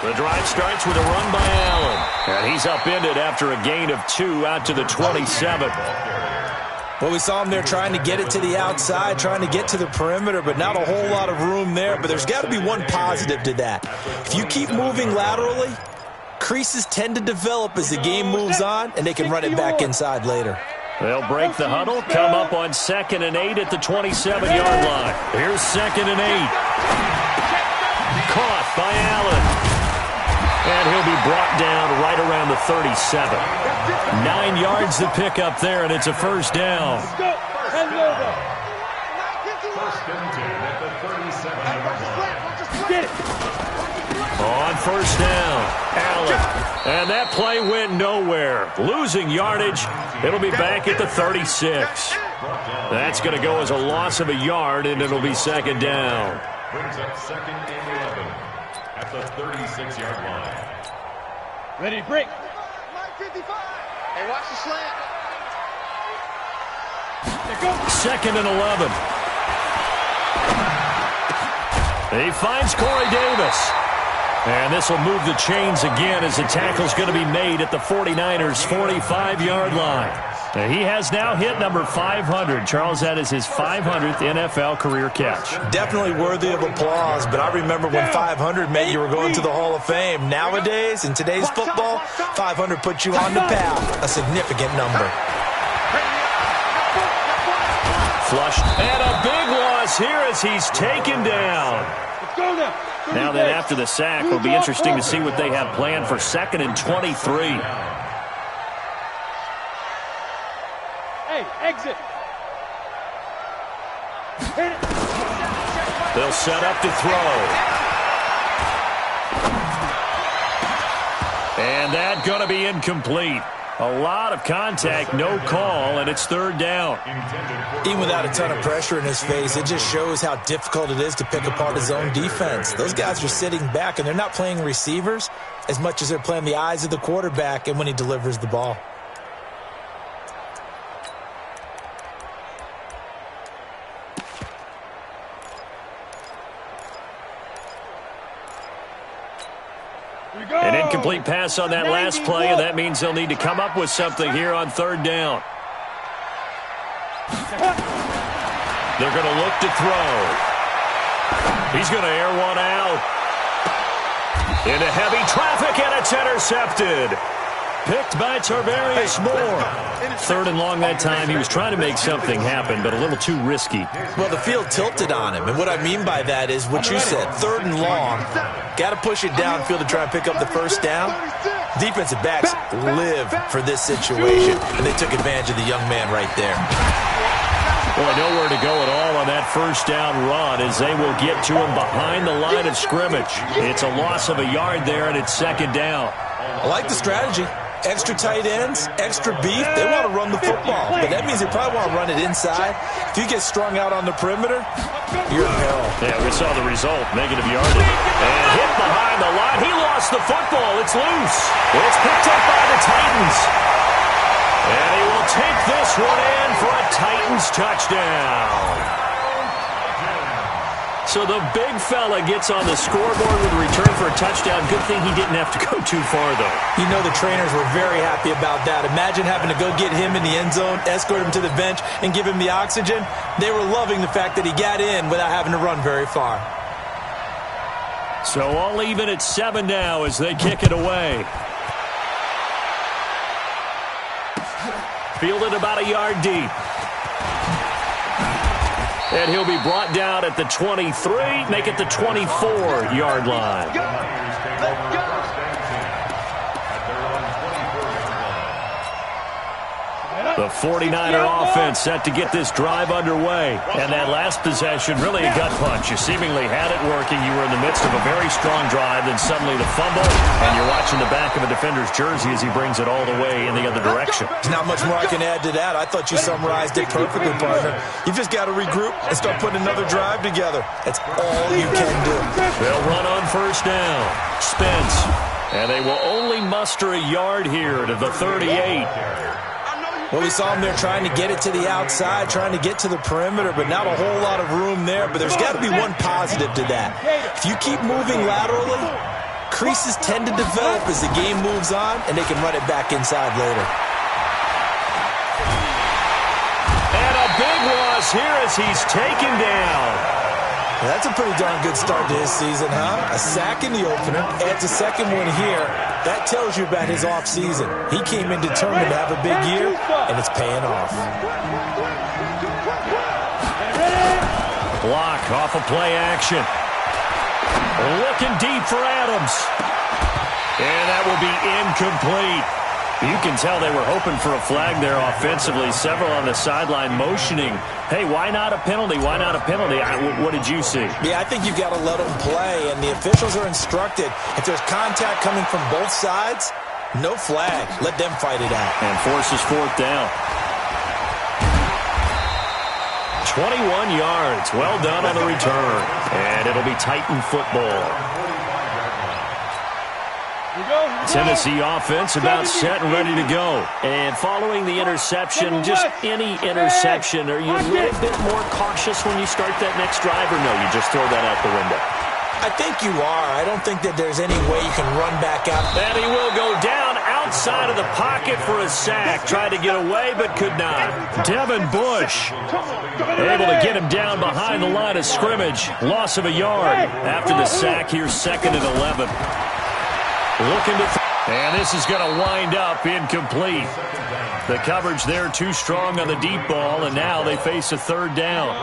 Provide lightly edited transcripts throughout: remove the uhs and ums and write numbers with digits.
The drive starts with a run by Allen. And he's upended after a gain of 2 out to the 27. Well, we saw him there trying to get it to the outside, trying to get to the perimeter, but not a whole lot of room there. But there's got to be one positive to that. If you keep moving laterally, creases tend to develop as the game moves on, and they can run it back inside later. They'll break the huddle, come up on 2nd and 8 at the 27-yard line. Here's 2nd and 8. Caught by Allen. And he'll be brought down right around the 37. 9 yards to pick up there, and it's a first down. First and 10 at the 37-yard line. On first down, Allen. And that play went nowhere. Losing yardage. It'll be back at the 36. That's going to go as a loss of a yard, and it'll be 2nd down. Brings up 2nd and 11 at the 36-yard line. Ready to break. Hey, watch the slant. 2nd and 11. He finds Corey Davis. And this will move the chains again as the tackle's going to be made at the 49ers' 45-yard line. He has now hit number 500. Charles, that is his 500th NFL career catch. Definitely worthy of applause, but I remember when 500 meant you were going to the Hall of Fame. Nowadays, in today's football, 500 puts you on the path, a significant number. Flushed, and a big loss here as he's taken down. Now then, after the sack, it'll be interesting to see what they have planned for 2nd and 23. Exit. They'll set up to throw. And that's going to be incomplete. A lot of contact, no call, and it's 3rd down. Even without a ton of pressure in his face, it just shows how difficult it is to pick apart his own defense. Those guys are sitting back, and they're not playing receivers as much as they're playing the eyes of the quarterback and when he delivers the ball. An incomplete pass on that last play, and that means they'll need to come up with something here on 3rd down. They're going to look to throw. He's going to air one out. Into heavy traffic, and it's intercepted. Picked by Tarvarius Moore. 3rd and long that time. He was trying to make something happen, but a little too risky. Well, the field tilted on him, and what I mean by that is what you said, 3rd and long. Got to push it downfield to try and pick up the first down. Defensive backs live for this situation, and they took advantage of the young man right there. Boy, nowhere to go at all on that first down run as they will get to him behind the line of scrimmage. It's a loss of a yard there, and it's 2nd down. I like the strategy. Extra tight ends, extra beef. They want to run the football, but that means they probably want to run it inside. If you get strung out on the perimeter, you're in peril. Yeah, we saw the result, negative yardage. And hit behind the line. He lost the football. It's loose. It's picked up by the Titans. And he will take this one in for a Titans touchdown. So the big fella gets on the scoreboard with a return for a touchdown. Good thing he didn't have to go too far, though. You know the trainers were very happy about that. Imagine having to go get him in the end zone, escort him to the bench, and give him the oxygen. They were loving the fact that he got in without having to run very far. So all even at 7 now as they kick it away. Fielded about a yard deep. And he'll be brought down at the 23, make it the 24-yard line. The 49er offense set to get this drive underway. And that last possession, really a gut punch. You seemingly had it working. You were in the midst of a very strong drive, then suddenly the fumble, and you're watching the back of a defender's jersey as he brings it all the way in the other direction. There's not much more I can add to that. I thought you summarized it perfectly, partner. You just got to regroup and start putting another drive together. That's all you can do. They'll run on first down. Spence. And they will only muster a yard here to the 38. Well, we saw him there trying to get it to the outside, trying to get to the perimeter, but not a whole lot of room there. But there's got to be one positive to that. If you keep moving laterally, Creases tend to develop as the game moves on, and they can run it back inside later. And a big loss here as he's taken down. That's a pretty darn good start to his season, huh? A sack in the opener, adds a second one here. That tells you about his offseason. He came in determined to have a big year, and it's paying off. Block off of play action. Looking deep for Adams. And that will be incomplete. You can tell they were hoping for a flag there offensively. Several on the sideline motioning. Hey, why not a penalty? Why not a penalty? What did you see? Yeah, I think you've got to let them play, and the officials are instructed. If there's contact coming from both sides, no flag. Let them fight it out. And forces fourth down. 21 yards. Well done on the return. And it'll be Titan football. Tennessee offense about set and ready to go. And following the interception, just any interception, are you a little bit more cautious when you start that next drive, or no, you just throw that out the window? I think you are. I don't think that there's any way you can run back out. And he will go down outside of the pocket for a sack. Tried to get away, but could not. Devin Bush able to get him down behind the line of scrimmage. Loss of a yard after the sack here, 2nd and 11. Looking to and this is going to wind up incomplete. The coverage there too strong on the deep ball, and now they face a third down.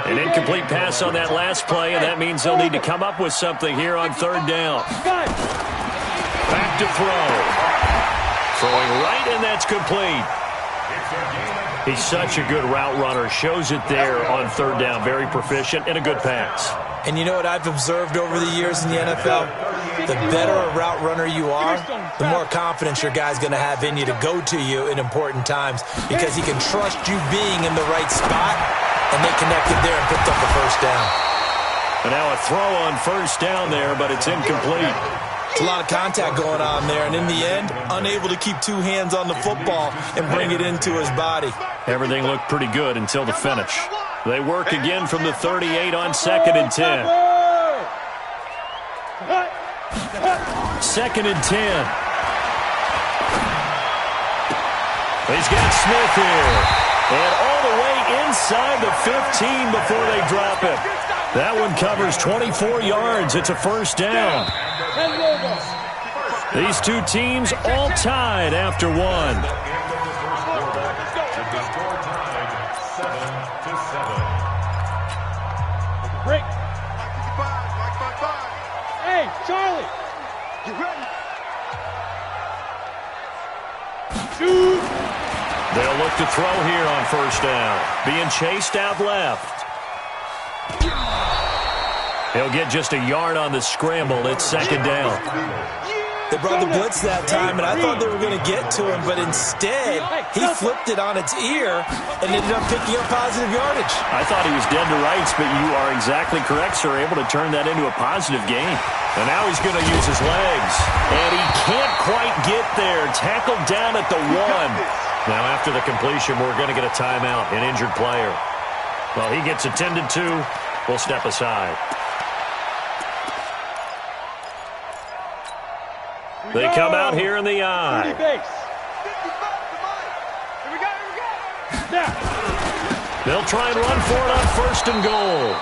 An incomplete pass on that last play, and that means they'll need to come up with something here on third down. Back to throw. Throwing right, and that's complete. He's such a good route runner. Shows it there on third down. Very proficient and a good pass. And you know what I've observed over the years in the NFL? The better a route runner you are, the more confidence your guy's going to have in you to go to you in important times, because he can trust you being in the right spot, and they connected there and picked up the first down. And now a throw on first down there, but it's incomplete. It's a lot of contact going on there, and in the end, unable to keep two hands on the football and bring it into his body. Everything looked pretty good until the finish. They work again from the 38 on 2nd and 10. 2nd and 10. He's got Smith here. And all the way inside the 15 before they drop it. That one covers 24 yards. It's a first down. These two teams all tied after one. Break. Hey, Charlie. You ready? Shoot. They'll look to throw here on first down. Being chased out left. He'll get just a yard on the scramble. It's 2nd down. They brought the blitz that time, and I thought they were going to get to him, but instead, he flipped it on its ear and ended up picking up positive yardage. I thought he was dead to rights, but you are exactly correct, sir. Able to turn that into a positive gain. And now he's going to use his legs. And he can't quite get there. Tackled down at the 1. Now, after the completion, we're going to get a timeout, an injured player. Well, he gets attended to. We'll step aside. They come out here in the eye. They'll try and run for it on 1st and goal.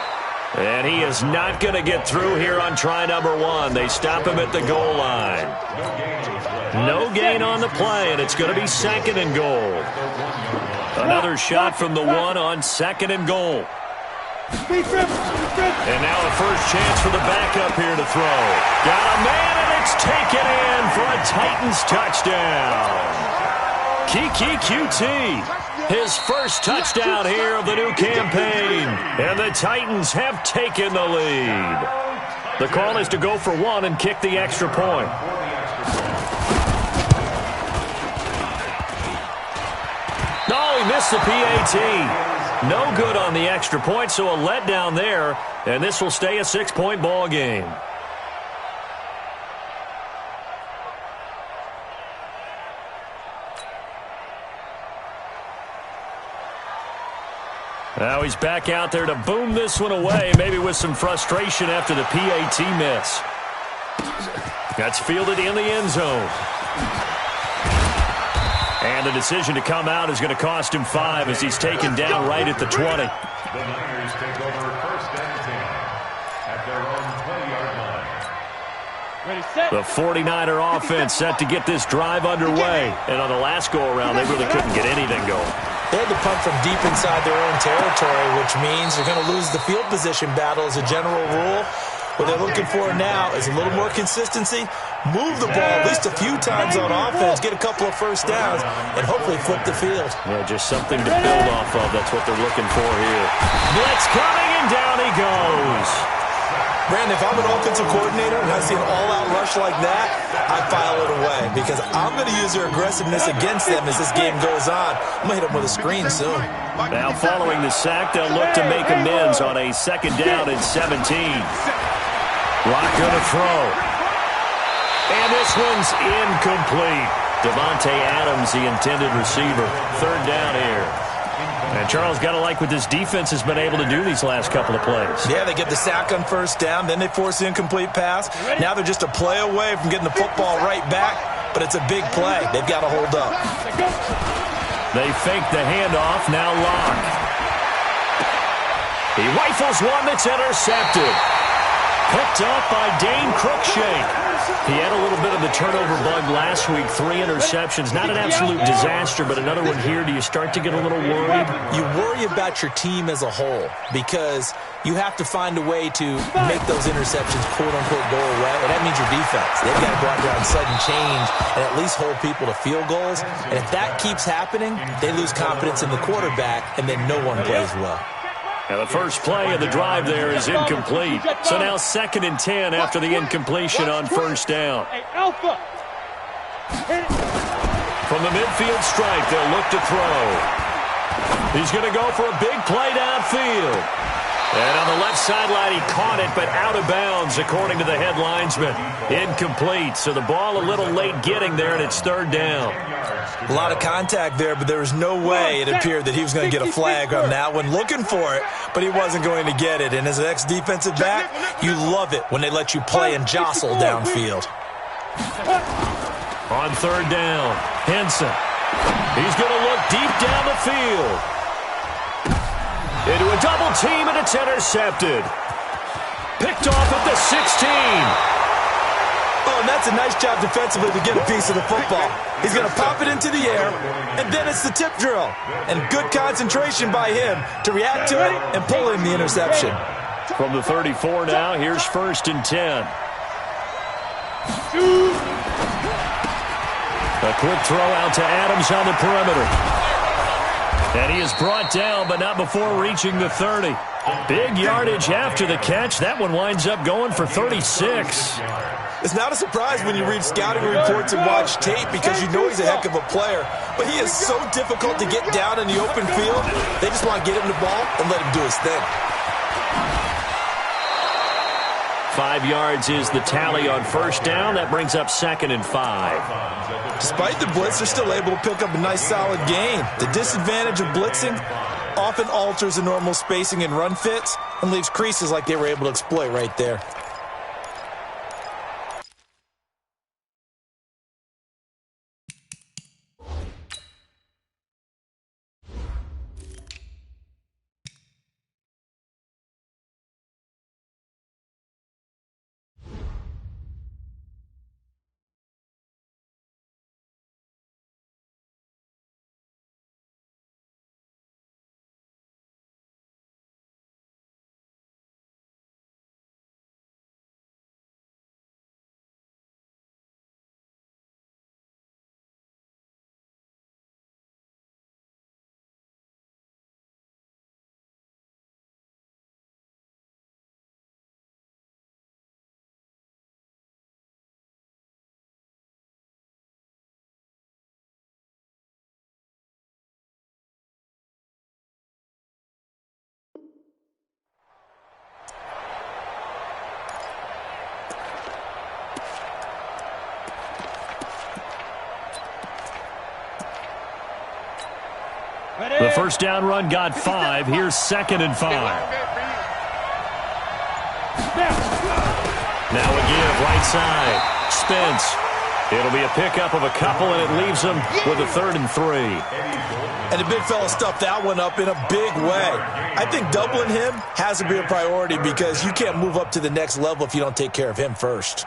And he is not going to get through here on try number 1. They stop him at the goal line. No gain on the play, and it's going to be 2nd and goal. Another shot from the 1 on 2nd and goal. And now a first chance for the backup here to throw. Got a man, and it's taken in for a Titans touchdown. Kiki QT, his first touchdown here of the new campaign. And the Titans have taken the lead. The call is to go for 1 and kick the extra point. No, he missed the PAT. No good on the extra point, so a letdown there, and this will stay a 6-point ball game. Now he's back out there to boom this one away, maybe with some frustration after the PAT miss. That's fielded in the end zone. And the decision to come out is going to cost him 5 as he's taken down right at the 20. The Niners take over 1st and 10 at their own 20-yard line. Ready, set. The 49er offense set to get this drive underway. And on the last go-around, they really couldn't get anything going. They had to punt from deep inside their own territory, which means they're going to lose the field position battle as a general rule. What they're looking for now is a little more consistency, move the ball at least a few times on offense, get a couple of first downs, and hopefully flip the field. Yeah, just something to build off of. That's what they're looking for here. Blitz coming, and down he goes. Brandon, if I'm an offensive coordinator and I see an all-out rush like that, I file it away because I'm going to use their aggressiveness against them as this game goes on. I'm going to hit them with a screen soon. Now following the sack, they'll look to make amends on a 2nd down and 17. Rock going to throw. And this one's incomplete. Devontae Adams, the intended receiver. 3rd down here. And Charles, got to like what this defense has been able to do these last couple of plays. Yeah, they get the sack on 1st down, then they force the incomplete pass. Now they're just a play away from getting the football right back, but it's a big play. They've got to hold up. They fake the handoff, now Lock. He rifles one that's intercepted. Picked up by Dane Cruikshank. He had a little bit of the turnover bug last week, 3 interceptions. Not an absolute disaster, but another one here. Do you start to get a little worried? You worry about your team as a whole because you have to find a way to make those interceptions, quote-unquote, go away, and that means your defense. They've got to go out there on sudden change and at least hold people to field goals. And if that keeps happening, they lose confidence in the quarterback, and then no one plays well. And the first play of the drive there is incomplete. So now 2nd and 10 after the incompletion on 1st down. From the midfield stripe, they'll look to throw. He's going to go for a big play downfield. And on the left sideline, he caught it, but out of bounds, according to the head linesman. Incomplete, so the ball a little late getting there, and it's 3rd down. A lot of contact there, but there was no way it appeared that he was going to get a flag on that one. Looking for it, but he wasn't going to get it. And as an ex-defensive back, you love it when they let you play and jostle downfield. On 3rd down, Henson. He's going to look deep down the field. Into a double team, and it's intercepted. Picked off at the 16. Oh, and that's a nice job defensively to get a piece of the football. He's going to pop it into the air, and then it's the tip drill. And good concentration by him to react to it and pull in the interception. From the 34 now, here's 1st and 10. A quick throw out to Adams on the perimeter. And he is brought down, but not before reaching the 30. Big yardage after the catch. That one winds up going for 36. It's not a surprise when you read scouting reports and watch tape because you know he's a heck of a player. But he is so difficult to get down in the open field. They just want to get him the ball and let him do his thing. 5 yards is the tally on 1st down. That brings up 2nd and 5. Despite the blitz, they're still able to pick up a nice solid gain. The disadvantage of blitzing often alters the normal spacing and run fits and leaves creases like they were able to exploit right there. The first down run got 5. Here's 2nd and 5. Now a give right side. Spence. It'll be a pickup of a couple, and it leaves them with a 3rd and 3. And the big fella stuffed that one up in a big way. I think doubling him has to be a priority because you can't move up to the next level if you don't take care of him first.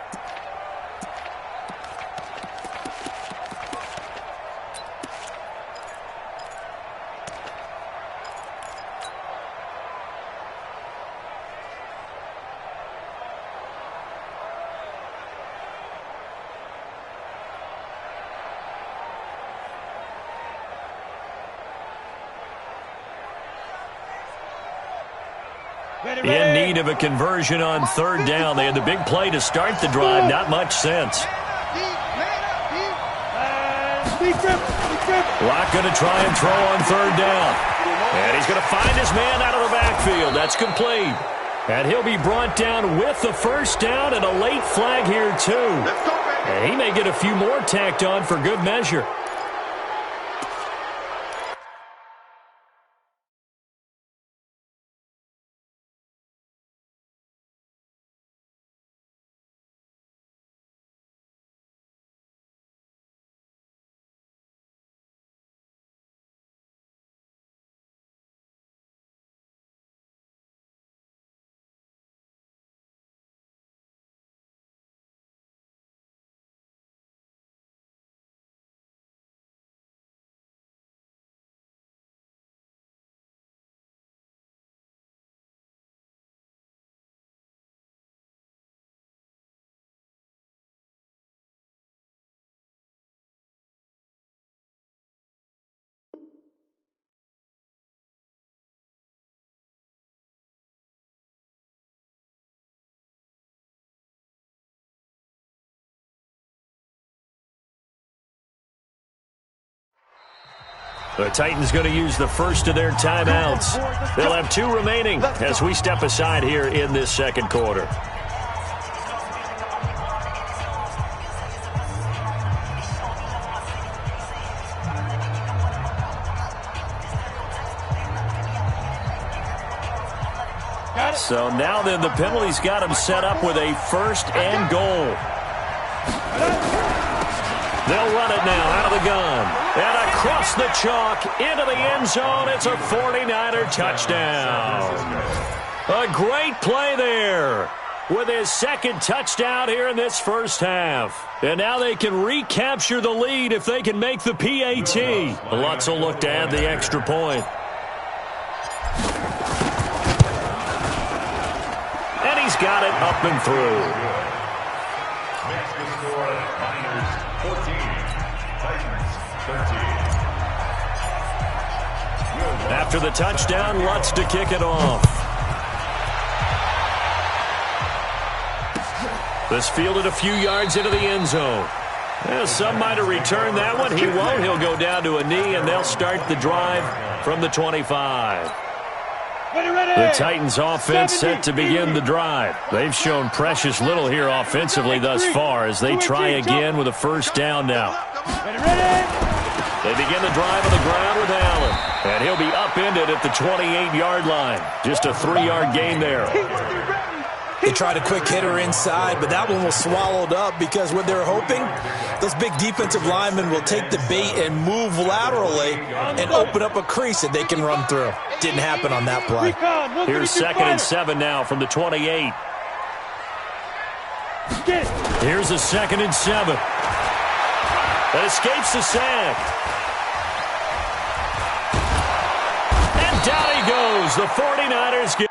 In need of a conversion on 3rd down. They had the big play to start the drive. Not much sense. Locke going to try and throw on 3rd down. And he's going to find his man out of the backfield. That's complete. And he'll be brought down with the 1st down and a late flag here, too. And he may get a few more tacked on for good measure. The Titans going to use the first of their timeouts. They'll have 2 remaining as we step aside here in this 2nd quarter. So now then the penalty's got him set up with a 1st and goal. They'll run it now out of the gun. And across the chalk into the end zone. It's a 49er touchdown. A great play there with his 2nd touchdown here in this 1st half. And now they can recapture the lead if they can make the PAT. Lutz will look to add the extra point. And he's got it up and through. Makes the score Niners 14, Titans 13. After the touchdown, Lutz to kick it off. This fielded a few yards into the end zone. Well, some might have returned that one. He won't. He'll go down to a knee, and they'll start the drive from the 25. The Titans offense set to begin the drive. They've shown precious little here offensively thus far as they try again with a 1st down now. They begin the drive on the ground with Allen. And he'll be upended at the 28-yard line. Just a 3-yard gain there. They tried a quick hitter inside, but that one was swallowed up because what they're hoping, those big defensive linemen will take the bait and move laterally and open up a crease that they can run through. Didn't happen on that play. Here's 2nd and 7 now from the 28. Here's a 2nd and 7. That escapes the sack. And down he goes. The 49ers get